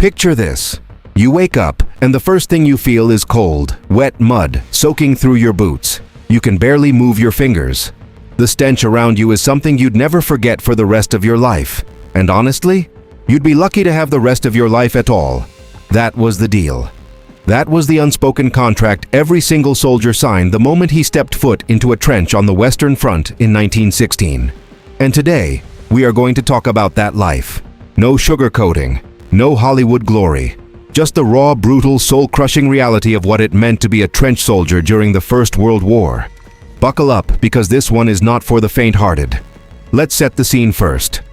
Picture this. You wake up, and the first thing you feel is cold, wet mud soaking through your boots. You can barely move your fingers. The stench around you is something you'd never forget for the rest of your life. And honestly, you'd be lucky to have the rest of your life at all. That was the deal. That was the unspoken contract every single soldier signed the moment he stepped foot into a trench on the Western Front in 1916. And today, we are going to talk about that life. No sugarcoating, no Hollywood glory. Just the raw, brutal, soul-crushing reality of what it meant to be a trench soldier during the First World War. Buckle up, because this one is not for the faint-hearted. Let's set the scene first.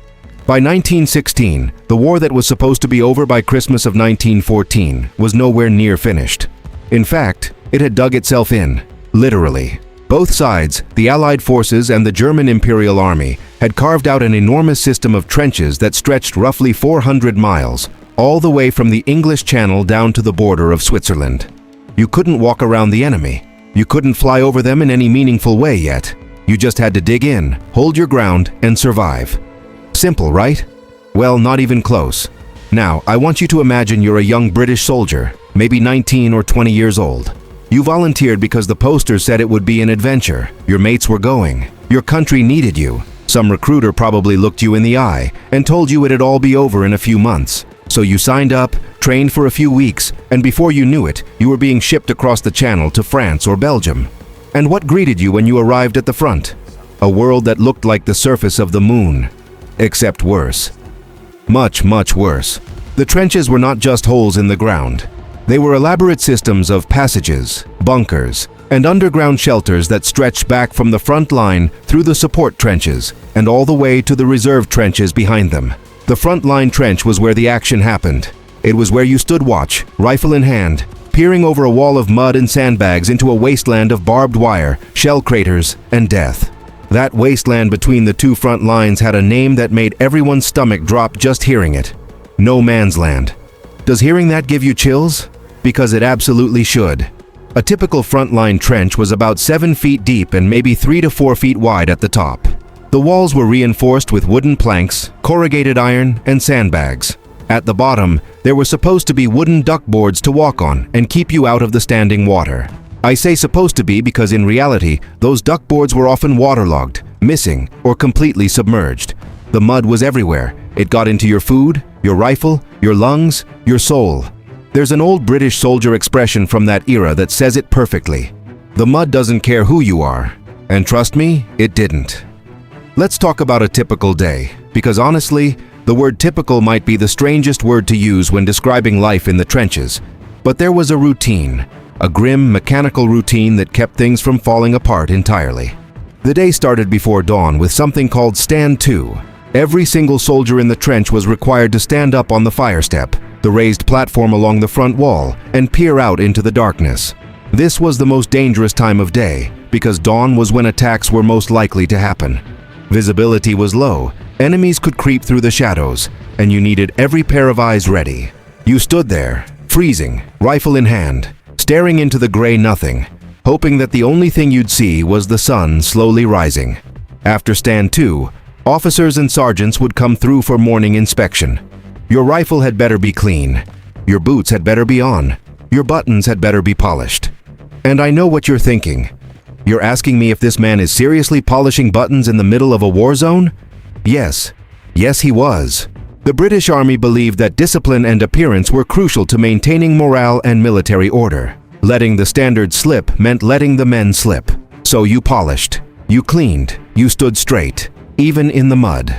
By 1916, the war that was supposed to be over by Christmas of 1914 was nowhere near finished. In fact, it had dug itself in, literally. Both sides, the Allied forces and the German Imperial Army, had carved out an enormous system of trenches that stretched roughly 400 miles, all the way from the English Channel down to the border of Switzerland. You couldn't walk around the enemy. You couldn't fly over them in any meaningful way yet. You just had to dig in, hold your ground, and survive. Simple, right? Well, not even close. Now, I want you to imagine you're a young British soldier, maybe 19 or 20 years old. You volunteered because the posters said it would be an adventure. Your mates were going. Your country needed you. Some recruiter probably looked you in the eye and told you it'd all be over in a few months. So you signed up, trained for a few weeks, and before you knew it, you were being shipped across the channel to France or Belgium. And what greeted you when you arrived at the front? A world that looked like the surface of the moon. Except worse. Much, much worse. The trenches were not just holes in the ground. They were elaborate systems of passages, bunkers, and underground shelters that stretched back from the front line through the support trenches and all the way to the reserve trenches behind them. The front line trench was where the action happened. It was where you stood watch, rifle in hand, peering over a wall of mud and sandbags into a wasteland of barbed wire, shell craters, and death. That wasteland between the two front lines had a name that made everyone's stomach drop just hearing it. No Man's Land. Does hearing that give you chills? Because it absolutely should. A typical frontline trench was about 7 feet deep and maybe 3 to 4 feet wide at the top. The walls were reinforced with wooden planks, corrugated iron, and sandbags. At the bottom, there were supposed to be wooden duckboards to walk on and keep you out of the standing water. I say supposed to be because in reality, those duckboards were often waterlogged, missing, or completely submerged. The mud was everywhere. It got into your food, your rifle, your lungs, your soul. There's an old British soldier expression from that era that says it perfectly. The mud doesn't care who you are. And trust me, it didn't. Let's talk about a typical day, because honestly, the word typical might be the strangest word to use when describing life in the trenches. But there was a routine, a grim, mechanical routine that kept things from falling apart entirely. The day started before dawn with something called Stand To. Every single soldier in the trench was required to stand up on the fire step, the raised platform along the front wall, and peer out into the darkness. This was the most dangerous time of day, because dawn was when attacks were most likely to happen. Visibility was low, enemies could creep through the shadows, and you needed every pair of eyes ready. You stood there, freezing, rifle in hand, staring into the gray nothing, hoping that the only thing you'd see was the sun slowly rising. After Stand To, officers and sergeants would come through for morning inspection. Your rifle had better be clean. Your boots had better be on. Your buttons had better be polished. And I know what you're thinking. You're asking me if this man is seriously polishing buttons in the middle of a war zone? Yes. Yes, he was. The British Army believed that discipline and appearance were crucial to maintaining morale and military order. Letting the standards slip meant letting the men slip. So you polished, you cleaned, you stood straight, even in the mud.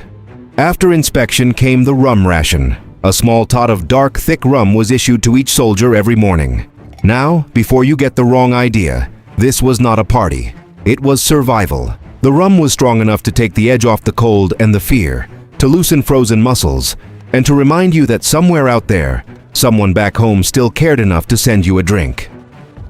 After inspection came the rum ration. A small tot of dark, thick rum was issued to each soldier every morning. Now, before you get the wrong idea, this was not a party. It was survival. The rum was strong enough to take the edge off the cold and the fear, to loosen frozen muscles, and to remind you that somewhere out there, someone back home still cared enough to send you a drink.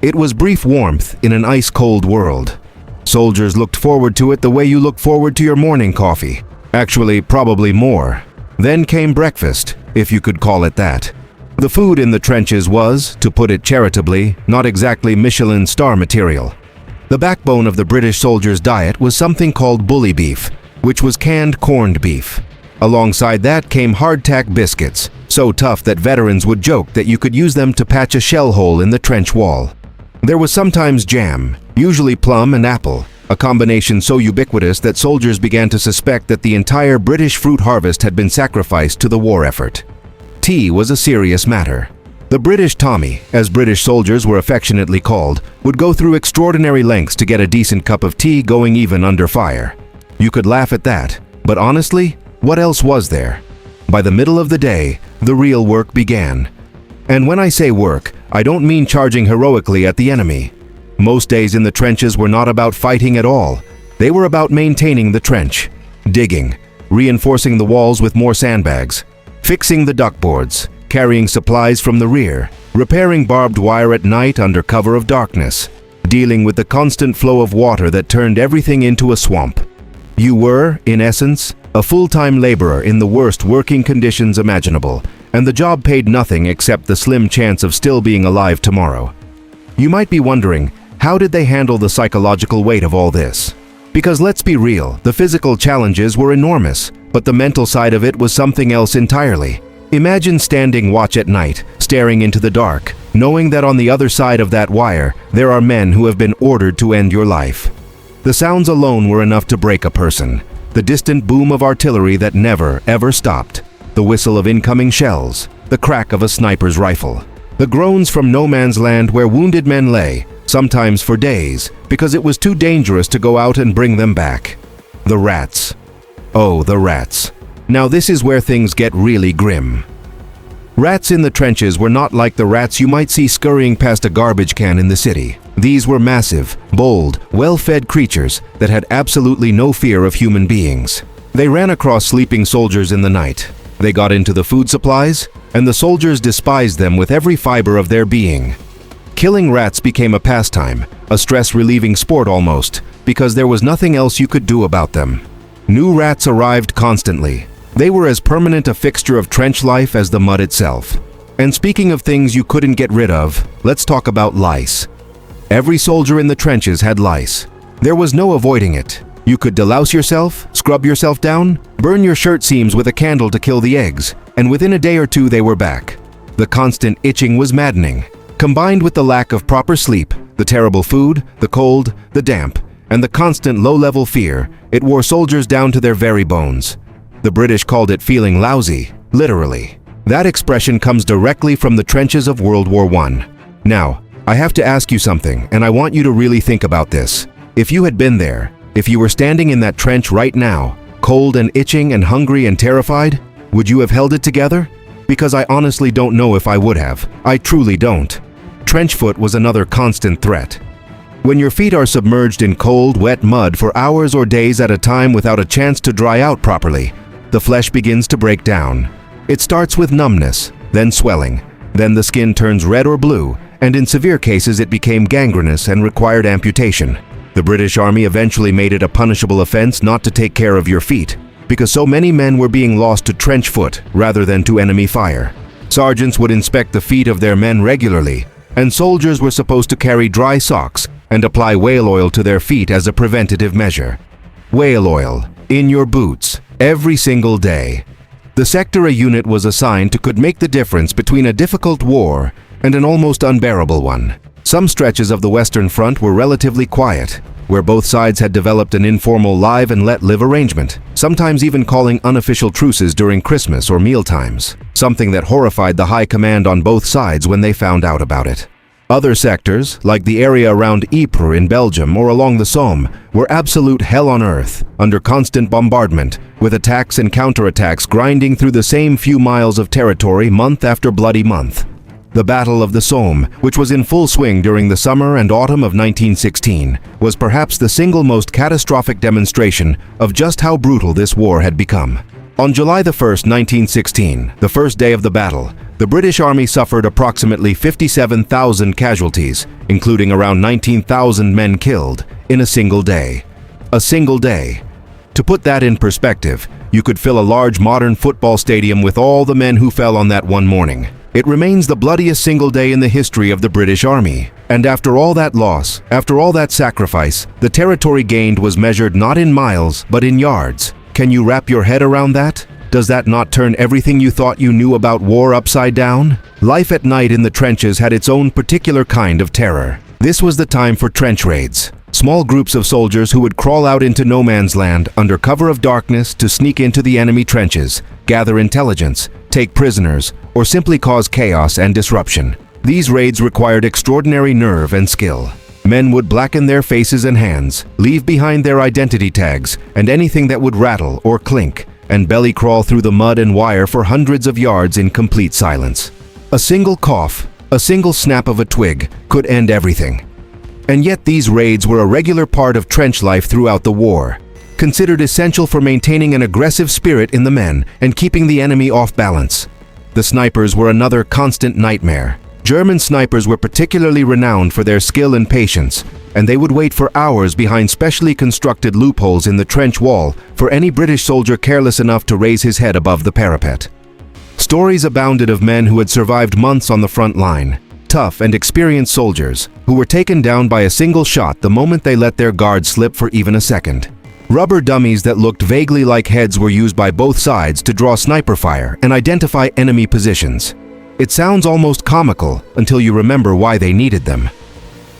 It was brief warmth in an ice-cold world. Soldiers looked forward to it the way you look forward to your morning coffee. Actually, probably more. Then came breakfast, if you could call it that. The food in the trenches was, to put it charitably, not exactly Michelin star material. The backbone of the British soldiers' diet was something called bully beef, which was canned corned beef. Alongside that came hardtack biscuits, so tough that veterans would joke that you could use them to patch a shell hole in the trench wall. There was sometimes jam, usually plum and apple, a combination so ubiquitous that soldiers began to suspect that the entire British fruit harvest had been sacrificed to the war effort. Tea was a serious matter. The British Tommy, as British soldiers were affectionately called, would go through extraordinary lengths to get a decent cup of tea going even under fire. You could laugh at that, but honestly, what else was there? By the middle of the day, the real work began. And when I say work, I don't mean charging heroically at the enemy. Most days in the trenches were not about fighting at all. They were about maintaining the trench, digging, reinforcing the walls with more sandbags, fixing the duckboards, carrying supplies from the rear, repairing barbed wire at night under cover of darkness, dealing with the constant flow of water that turned everything into a swamp. You were, in essence, a full-time laborer in the worst working conditions imaginable, and the job paid nothing except the slim chance of still being alive tomorrow. You might be wondering, how did they handle the psychological weight of all this? Because let's be real, the physical challenges were enormous, but the mental side of it was something else entirely. Imagine standing watch at night, staring into the dark, knowing that on the other side of that wire, there are men who have been ordered to end your life. The sounds alone were enough to break a person. The distant boom of artillery that never, ever stopped. The whistle of incoming shells. The crack of a sniper's rifle. The groans from no man's land where wounded men lay, sometimes for days, because it was too dangerous to go out and bring them back. The rats. Oh, the rats. Now this is where things get really grim. Rats in the trenches were not like the rats you might see scurrying past a garbage can in the city. These were massive, bold, well-fed creatures that had absolutely no fear of human beings. They ran across sleeping soldiers in the night. They got into the food supplies, and the soldiers despised them with every fiber of their being. Killing rats became a pastime, a stress-relieving sport almost, because there was nothing else you could do about them. New rats arrived constantly. They were as permanent a fixture of trench life as the mud itself. And speaking of things you couldn't get rid of, let's talk about lice. Every soldier in the trenches had lice. There was no avoiding it. You could delouse yourself, scrub yourself down, burn your shirt seams with a candle to kill the eggs, and within a day or two they were back. The constant itching was maddening. Combined with the lack of proper sleep, the terrible food, the cold, the damp, and the constant low-level fear, it wore soldiers down to their very bones. The British called it feeling lousy, literally. That expression comes directly from the trenches of World War I. Now, I have to ask you something, and I want you to really think about this. If you had been there, if you were standing in that trench right now, cold and itching and hungry and terrified, would you have held it together? Because I honestly don't know if I would have. I truly don't. Trench foot was another constant threat. When your feet are submerged in cold, wet mud for hours or days at a time without a chance to dry out properly, the flesh begins to break down. It starts with numbness, then swelling, then the skin turns red or blue, and in severe cases it became gangrenous and required amputation. The British Army eventually made it a punishable offense not to take care of your feet, because so many men were being lost to trench foot rather than to enemy fire. Sergeants would inspect the feet of their men regularly, and soldiers were supposed to carry dry socks and apply whale oil to their feet as a preventative measure. Whale oil, in your boots, every single day. The sector a unit was assigned to could make the difference between a difficult war and an almost unbearable one. Some stretches of the Western Front were relatively quiet, where both sides had developed an informal live and let live arrangement, sometimes even calling unofficial truces during Christmas or mealtimes, something that horrified the high command on both sides when they found out about it. Other sectors, like the area around Ypres in Belgium or along the Somme, were absolute hell on earth, under constant bombardment, with attacks and counterattacks grinding through the same few miles of territory month after bloody month. The Battle of the Somme, which was in full swing during the summer and autumn of 1916, was perhaps the single most catastrophic demonstration of just how brutal this war had become. On July 1, 1916, the first day of the battle, the British Army suffered approximately 57,000 casualties, including around 19,000 men killed, in a single day. A single day. To put that in perspective, you could fill a large modern football stadium with all the men who fell on that one morning. It remains the bloodiest single day in the history of the British Army. And after all that loss, after all that sacrifice, the territory gained was measured not in miles, but in yards. Can you wrap your head around that? Does that not turn everything you thought you knew about war upside down? Life at night in the trenches had its own particular kind of terror. This was the time for trench raids. Small groups of soldiers who would crawl out into no man's land under cover of darkness to sneak into the enemy trenches, gather intelligence, take prisoners, or simply cause chaos and disruption. These raids required extraordinary nerve and skill. Men would blacken their faces and hands, leave behind their identity tags and anything that would rattle or clink, and belly crawl through the mud and wire for hundreds of yards in complete silence. A single cough, a single snap of a twig could end everything. And yet these raids were a regular part of trench life throughout the war, considered essential for maintaining an aggressive spirit in the men and keeping the enemy off balance. The snipers were another constant nightmare. German snipers were particularly renowned for their skill and patience, and they would wait for hours behind specially constructed loopholes in the trench wall for any British soldier careless enough to raise his head above the parapet. Stories abounded of men who had survived months on the front line, tough and experienced soldiers who were taken down by a single shot the moment they let their guard slip for even a second. Rubber dummies that looked vaguely like heads were used by both sides to draw sniper fire and identify enemy positions. It sounds almost comical until you remember why they needed them.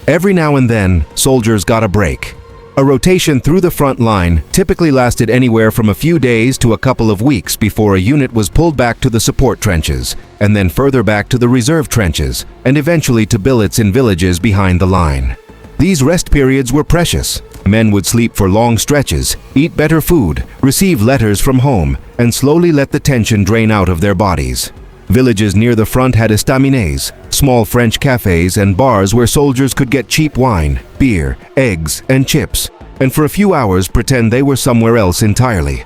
Every now and then, soldiers got a break. A rotation through the front line typically lasted anywhere from a few days to a couple of weeks before a unit was pulled back to the support trenches, and then further back to the reserve trenches, and eventually to billets in villages behind the line. These rest periods were precious. Men would sleep for long stretches, eat better food, receive letters from home, and slowly let the tension drain out of their bodies. Villages near the front had estaminets, small French cafes and bars where soldiers could get cheap wine, beer, eggs, and chips, and for a few hours pretend they were somewhere else entirely.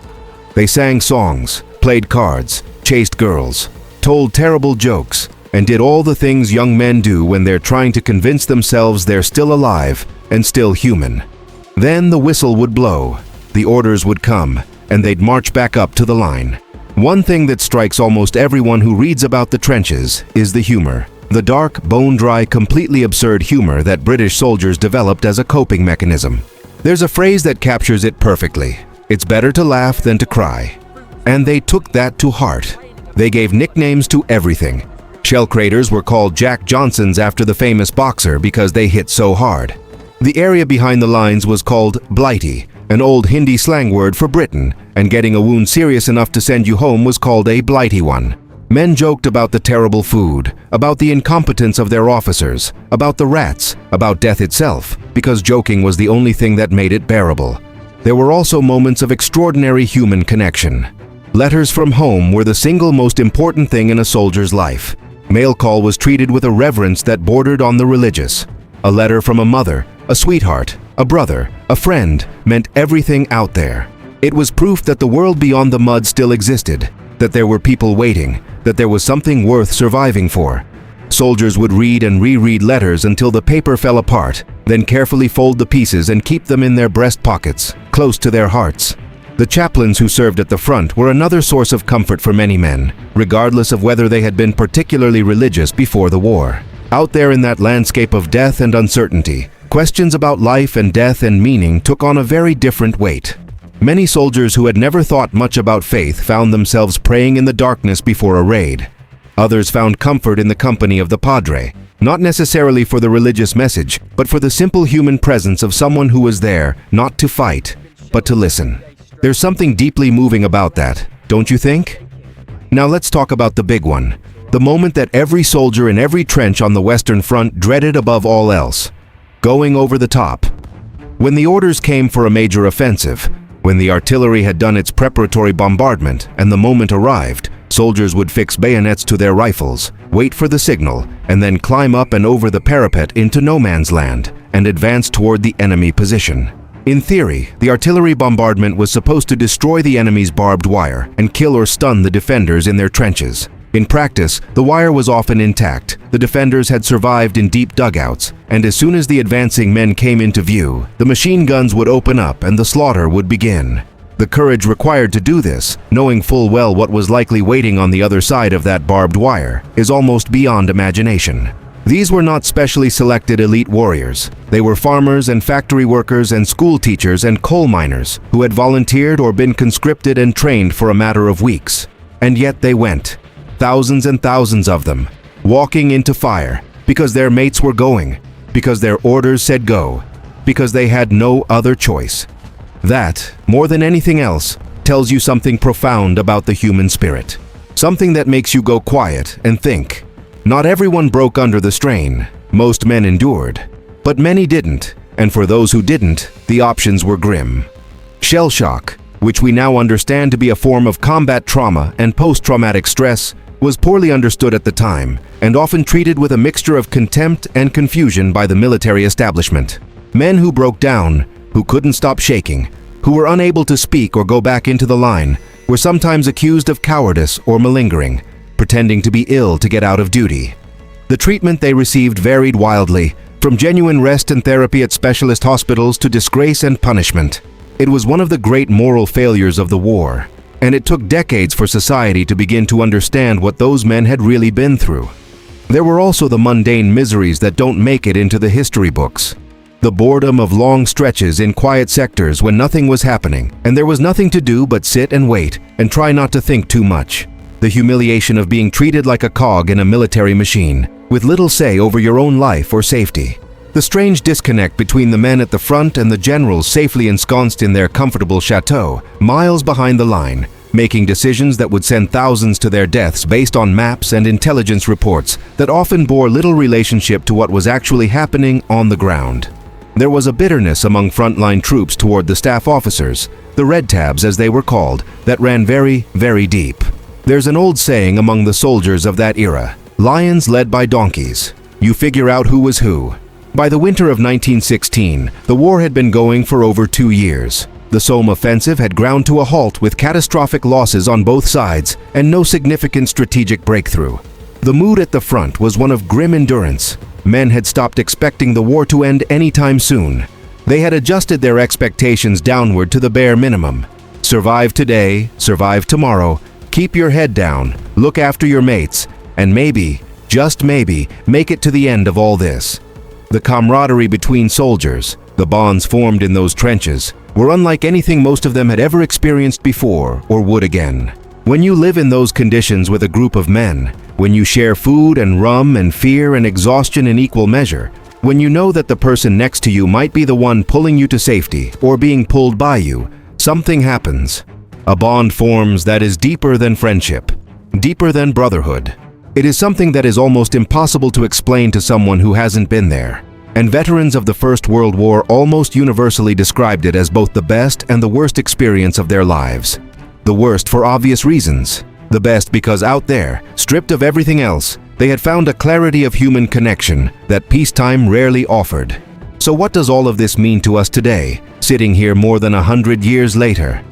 They sang songs, played cards, chased girls, told terrible jokes, and did all the things young men do when they're trying to convince themselves they're still alive and still human. Then the whistle would blow, the orders would come, and they'd march back up to the line. One thing that strikes almost everyone who reads about the trenches is the humor. The dark, bone-dry, completely absurd humor that British soldiers developed as a coping mechanism. There's a phrase that captures it perfectly. It's better to laugh than to cry. And they took that to heart. They gave nicknames to everything. Shell craters were called Jack Johnsons after the famous boxer because they hit so hard. The area behind the lines was called Blighty, an old Hindi slang word for Britain, and getting a wound serious enough to send you home was called a blighty one. Men joked about the terrible food, about the incompetence of their officers, about the rats, about death itself, because joking was the only thing that made it bearable. There were also moments of extraordinary human connection. Letters from home were the single most important thing in a soldier's life. Mail call was treated with a reverence that bordered on the religious. A letter from a mother, a sweetheart, a brother, a friend meant everything out there. It was proof that the world beyond the mud still existed, that there were people waiting, that there was something worth surviving for. Soldiers would read and reread letters until the paper fell apart, then carefully fold the pieces and keep them in their breast pockets, close to their hearts. The chaplains who served at the front were another source of comfort for many men, regardless of whether they had been particularly religious before the war. Out there in that landscape of death and uncertainty, questions about life and death and meaning took on a very different weight. Many soldiers who had never thought much about faith found themselves praying in the darkness before a raid. Others found comfort in the company of the padre, not necessarily for the religious message, but for the simple human presence of someone who was there, not to fight, but to listen. There's something deeply moving about that, don't you think? Now let's talk about the big one, the moment that every soldier in every trench on the Western Front dreaded above all else. Going over the top. When the orders came for a major offensive, when the artillery had done its preparatory bombardment and the moment arrived, soldiers would fix bayonets to their rifles, wait for the signal, and then climb up and over the parapet into no man's land and advance toward the enemy position. In theory, the artillery bombardment was supposed to destroy the enemy's barbed wire and kill or stun the defenders in their trenches. In practice, the wire was often intact, the defenders had survived in deep dugouts, and as soon as the advancing men came into view, the machine guns would open up and the slaughter would begin. The courage required to do this, knowing full well what was likely waiting on the other side of that barbed wire, is almost beyond imagination. These were not specially selected elite warriors. They were farmers and factory workers and school teachers and coal miners who had volunteered or been conscripted and trained for a matter of weeks. And yet they went, thousands and thousands of them, walking into fire because their mates were going, because their orders said go, because they had no other choice. That, more than anything else, tells you something profound about the human spirit. Something that makes you go quiet and think. Not everyone broke under the strain. Most men endured. But many didn't, and for those who didn't, the options were grim. Shell shock, which we now understand to be a form of combat trauma and post-traumatic stress, was poorly understood at the time and often treated with a mixture of contempt and confusion by the military establishment. Men who broke down, who couldn't stop shaking, who were unable to speak or go back into the line, were sometimes accused of cowardice or malingering, pretending to be ill to get out of duty. The treatment they received varied wildly, from genuine rest and therapy at specialist hospitals to disgrace and punishment. It was one of the great moral failures of the war, and it took decades for society to begin to understand what those men had really been through. There were also the mundane miseries that don't make it into the history books. The boredom of long stretches in quiet sectors when nothing was happening, and there was nothing to do but sit and wait and try not to think too much. The humiliation of being treated like a cog in a military machine, with little say over your own life or safety. The strange disconnect between the men at the front and the generals safely ensconced in their comfortable chateau, miles behind the line, making decisions that would send thousands to their deaths based on maps and intelligence reports that often bore little relationship to what was actually happening on the ground. There was a bitterness among frontline troops toward the staff officers, the red tabs as they were called, that ran very, very deep. There's an old saying among the soldiers of that era, lions led by donkeys. You figure out who was who. By the winter of 1916, the war had been going for over 2 years. The Somme offensive had ground to a halt with catastrophic losses on both sides and no significant strategic breakthrough. The mood at the front was one of grim endurance. Men had stopped expecting the war to end anytime soon. They had adjusted their expectations downward to the bare minimum. Survive today, survive tomorrow, keep your head down, look after your mates, and maybe, just maybe, make it to the end of all this. The camaraderie between soldiers, the bonds formed in those trenches, were unlike anything most of them had ever experienced before or would again. When you live in those conditions with a group of men, when you share food and rum and fear and exhaustion in equal measure, when you know that the person next to you might be the one pulling you to safety or being pulled by you, something happens. A bond forms that is deeper than friendship, deeper than brotherhood. It is something that is almost impossible to explain to someone who hasn't been there. And veterans of the First World War almost universally described it as both the best and the worst experience of their lives. The worst for obvious reasons. The best because out there, stripped of everything else, they had found a clarity of human connection that peacetime rarely offered. So what does all of this mean to us today, sitting here more than 100 years later?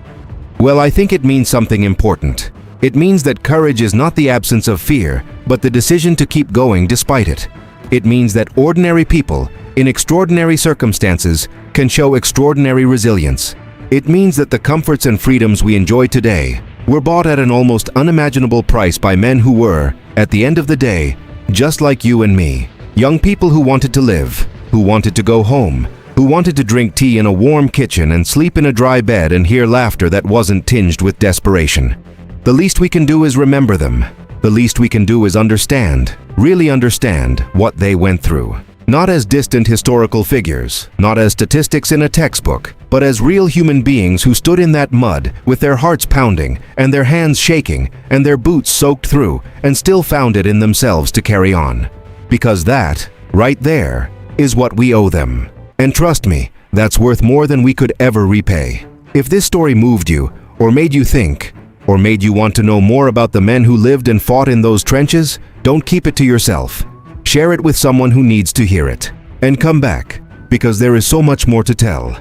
Well, I think it means something important. It means that courage is not the absence of fear, but the decision to keep going despite it. It means that ordinary people, in extraordinary circumstances, can show extraordinary resilience. It means that the comforts and freedoms we enjoy today were bought at an almost unimaginable price by men who were, at the end of the day, just like you and me. Young people who wanted to live, who wanted to go home, who wanted to drink tea in a warm kitchen and sleep in a dry bed and hear laughter that wasn't tinged with desperation. The least we can do is remember them. The least we can do is understand, really understand, what they went through. Not as distant historical figures, not as statistics in a textbook, but as real human beings who stood in that mud with their hearts pounding and their hands shaking and their boots soaked through and still found it in themselves to carry on. Because that, right there, is what we owe them. And trust me, that's worth more than we could ever repay. If this story moved you, or made you think, or made you want to know more about the men who lived and fought in those trenches, don't keep it to yourself. Share it with someone who needs to hear it. And come back, because there is so much more to tell.